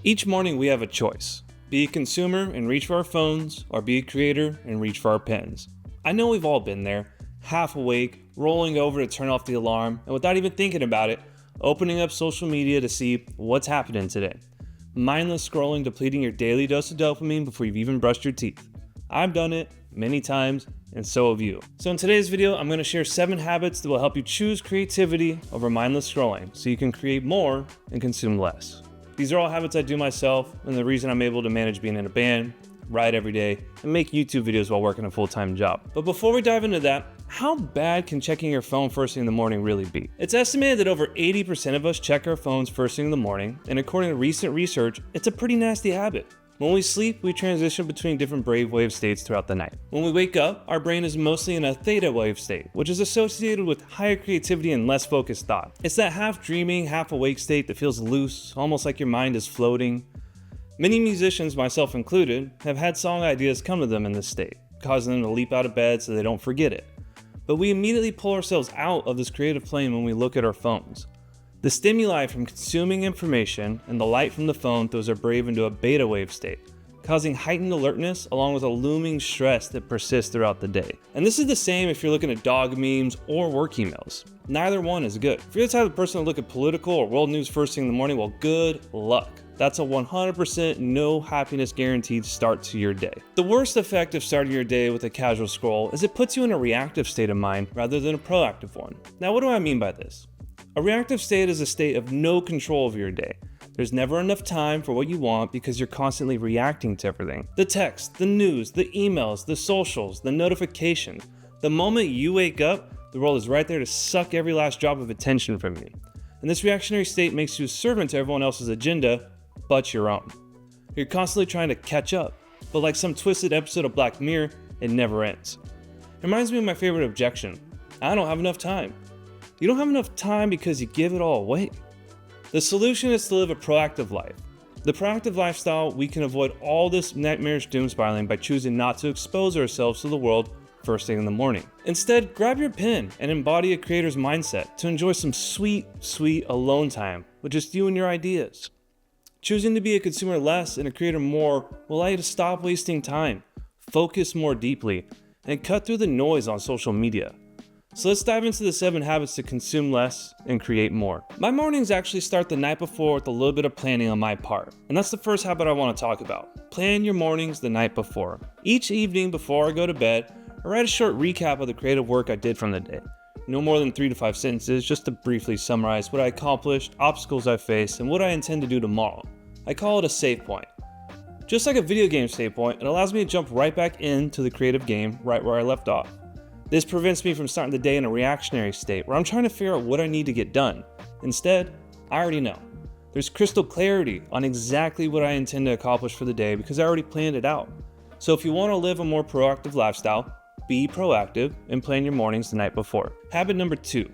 Each morning we have a choice. Be a consumer and reach for our phones, or be a creator and reach for our pens. I know we've all been there, half awake, rolling over to turn off the alarm, and without even thinking about it, opening up social media to see what's happening today. Mindless scrolling depleting your daily dose of dopamine before you've even brushed your teeth. I've done it many times, and so have you. So in today's video, I'm going to share 7 habits that will help you choose creativity over mindless scrolling so you can create more and consume less. These are all habits I do myself, and the reason I'm able to manage being in a band, write every day, and make YouTube videos while working a full-time job. But before we dive into that, how bad can checking your phone first thing in the morning really be? It's estimated that over 80% of us check our phones first thing in the morning, and according to recent research, it's a pretty nasty habit. When we sleep, we transition between different brainwave states throughout the night. When we wake up, our brain is mostly in a theta wave state, which is associated with higher creativity and less focused thought. It's that half dreaming, half awake state that feels loose, almost like your mind is floating. Many musicians, myself included, have had song ideas come to them in this state, causing them to leap out of bed so they don't forget it. But we immediately pull ourselves out of this creative plane when we look at our phones. The stimuli from consuming information and the light from the phone throws our brain into a beta wave state, causing heightened alertness along with a looming stress that persists throughout the day. And this is the same if you're looking at dog memes or work emails. Neither one is good. If you're the type of person to look at political or world news first thing in the morning, well, good luck. That's a 100% no happiness guaranteed start to your day. The worst effect of starting your day with a casual scroll is it puts you in a reactive state of mind rather than a proactive one. Now, what do I mean by this? A reactive state is a state of no control over your day. There's never enough time for what you want because you're constantly reacting to everything. The text, the news, the emails, the socials, the notifications. The moment you wake up, the world is right there to suck every last drop of attention from you. And this reactionary state makes you a servant to everyone else's agenda, but your own. You're constantly trying to catch up, but like some twisted episode of Black Mirror, it never ends. It reminds me of my favorite objection. I don't have enough time. You don't have enough time because you give it all away. The solution is to live a proactive life. The proactive lifestyle, we can avoid all this nightmarish doom spiraling by choosing not to expose ourselves to the world first thing in the morning. Instead, grab your pen and embody a creator's mindset to enjoy some sweet, sweet alone time with just you and your ideas. Choosing to be a consumer less and a creator more will allow you to stop wasting time, focus more deeply, and cut through the noise on social media. So let's dive into the 7 habits to consume less and create more. My mornings actually start the night before with a little bit of planning on my part. And that's the first habit I want to talk about. Plan your mornings the night before. Each evening before I go to bed, I write a short recap of the creative work I did from the day. No more than 3 to 5 sentences, just to briefly summarize what I accomplished, obstacles I faced, and what I intend to do tomorrow. I call it a save point. Just like a video game save point, it allows me to jump right back into the creative game right where I left off. This prevents me from starting the day in a reactionary state where I'm trying to figure out what I need to get done. Instead, I already know. There's crystal clarity on exactly what I intend to accomplish for the day because I already planned it out. So if you want to live a more proactive lifestyle, be proactive and plan your mornings the night before. Habit number 2.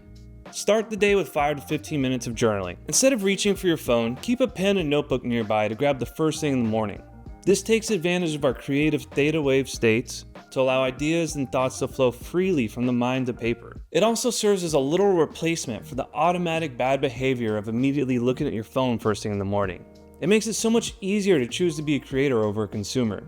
Start the day with 5 to 15 minutes of journaling. Instead of reaching for your phone, keep a pen and notebook nearby to grab the first thing in the morning. This takes advantage of our creative theta wave states to allow ideas and thoughts to flow freely from the mind to paper. It also serves as a little replacement for the automatic bad behavior of immediately looking at your phone first thing in the morning. It makes it so much easier to choose to be a creator over a consumer.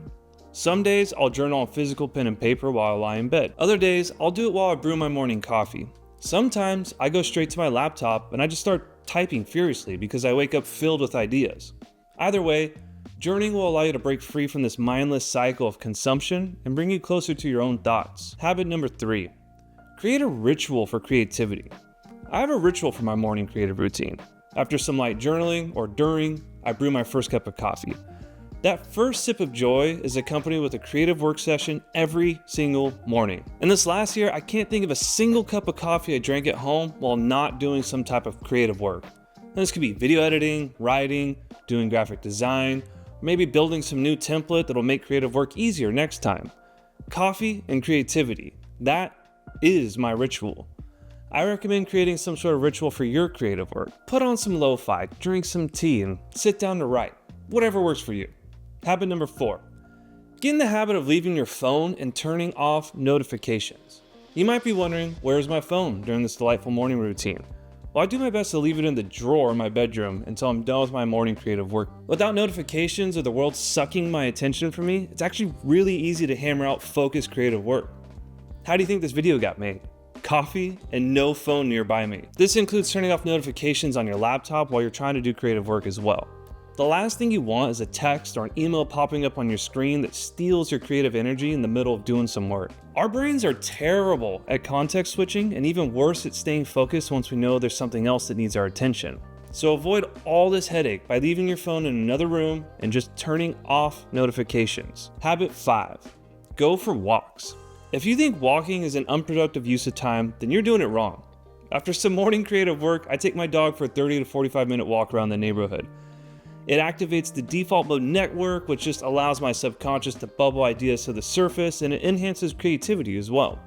Some days I'll journal on physical pen and paper while I lie in bed. Other days I'll do it while I brew my morning coffee. Sometimes I go straight to my laptop and I just start typing furiously because I wake up filled with ideas. Either way, journaling will allow you to break free from this mindless cycle of consumption and bring you closer to your own thoughts. Habit number 3. Create a ritual for creativity. I have a ritual for my morning creative routine. After some light journaling or during, I brew my first cup of coffee. That first sip of joy is accompanied with a creative work session every single morning. And this last year, I can't think of a single cup of coffee I drank at home while not doing some type of creative work. And this could be video editing, writing, doing graphic design, maybe building some new template that'll make creative work easier next time. Coffee and creativity. That is my ritual. I recommend creating some sort of ritual for your creative work. Put on some lo-fi, drink some tea, and sit down to write. Whatever works for you. Habit number 4. Get in the habit of leaving your phone and turning off notifications. You might be wondering, where's my phone during this delightful morning routine? Well, I do my best to leave it in the drawer in my bedroom until I'm done with my morning creative work. Without notifications or the world sucking my attention from me, it's actually really easy to hammer out focused creative work. How do you think this video got made? Coffee and no phone nearby me. This includes turning off notifications on your laptop while you're trying to do creative work as well. The last thing you want is a text or an email popping up on your screen that steals your creative energy in the middle of doing some work. Our brains are terrible at context switching and even worse at staying focused once we know there's something else that needs our attention. So avoid all this headache by leaving your phone in another room and just turning off notifications. Habit 5. Go for walks. If you think walking is an unproductive use of time, then you're doing it wrong. After some morning creative work, I take my dog for a 30 to 45 minute walk around the neighborhood. It activates the default mode network, which just allows my subconscious to bubble ideas to the surface, and it enhances creativity as well.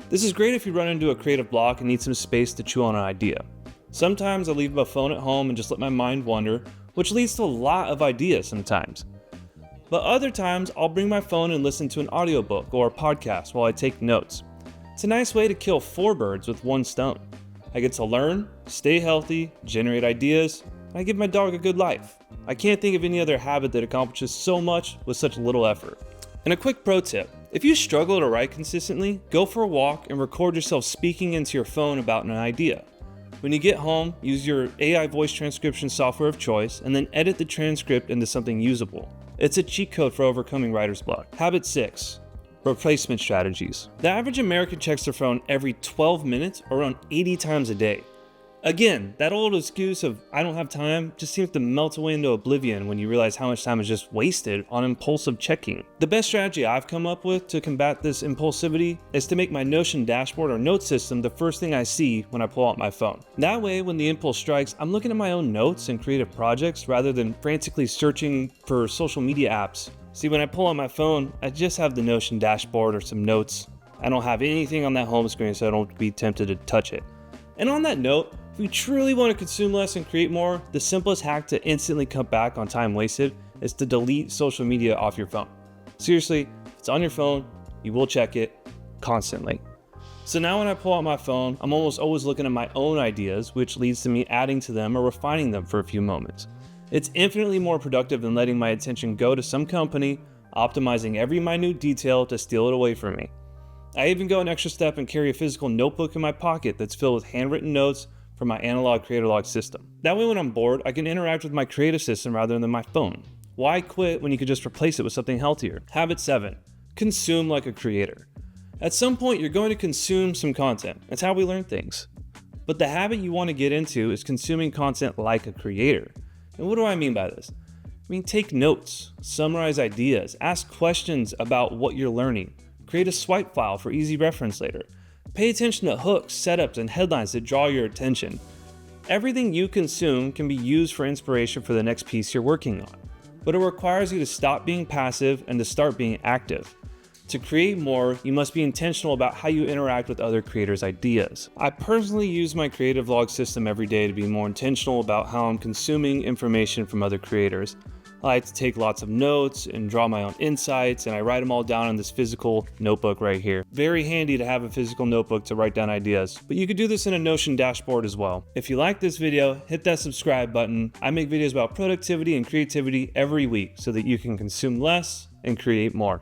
This is great if you run into a creative block and need some space to chew on an idea. Sometimes I leave my phone at home and just let my mind wander, which leads to a lot of ideas sometimes. But other times, I'll bring my phone and listen to an audiobook or a podcast while I take notes. It's a nice way to kill 4 birds with 1 stone. I get to learn, stay healthy, generate ideas, and I give my dog a good life. I can't think of any other habit that accomplishes so much with such little effort. And a quick pro tip, if you struggle to write consistently, go for a walk and record yourself speaking into your phone about an idea. When you get home, use your AI voice transcription software of choice and then edit the transcript into something usable. It's a cheat code for overcoming writer's block. Habit 6. Replacement strategies. The average American checks their phone every 12 minutes or around 80 times a day. Again, that old excuse of I don't have time just seems to melt away into oblivion when you realize how much time is just wasted on impulsive checking. The best strategy I've come up with to combat this impulsivity is to make my Notion dashboard or note system the first thing I see when I pull out my phone. That way, when the impulse strikes, I'm looking at my own notes and creative projects rather than frantically searching for social media apps. See, when I pull out my phone, I just have the Notion dashboard or some notes. I don't have anything on that home screen, so I don't be tempted to touch it. And on that note, if you truly want to consume less and create more, the simplest hack to instantly cut back on time wasted is to delete social media off your phone. Seriously, if it's on your phone, you will check it constantly. So now when I pull out my phone, I'm almost always looking at my own ideas, which leads to me adding to them or refining them for a few moments. It's infinitely more productive than letting my attention go to some company, optimizing every minute detail to steal it away from me. I even go an extra step and carry a physical notebook in my pocket that's filled with handwritten notes from my analog Creatorlog system. That way when I'm bored, I can interact with my creative system rather than my phone. Why quit when you could just replace it with something healthier? Habit 7. Consume like a creator. At some point, you're going to consume some content. That's how we learn things. But the habit you want to get into is consuming content like a creator. And what do I mean by this? I mean, take notes, summarize ideas, ask questions about what you're learning, create a swipe file for easy reference later. Pay attention to hooks, setups, and headlines that draw your attention. Everything you consume can be used for inspiration for the next piece you're working on, but it requires you to stop being passive and to start being active. To create more, you must be intentional about how you interact with other creators' ideas. I personally use my creative log system every day to be more intentional about how I'm consuming information from other creators. I like to take lots of notes and draw my own insights, and I write them all down in this physical notebook right here. Very handy to have a physical notebook to write down ideas, but you could do this in a Notion dashboard as well. If you like this video, hit that subscribe button. I make videos about productivity and creativity every week so that you can consume less and create more.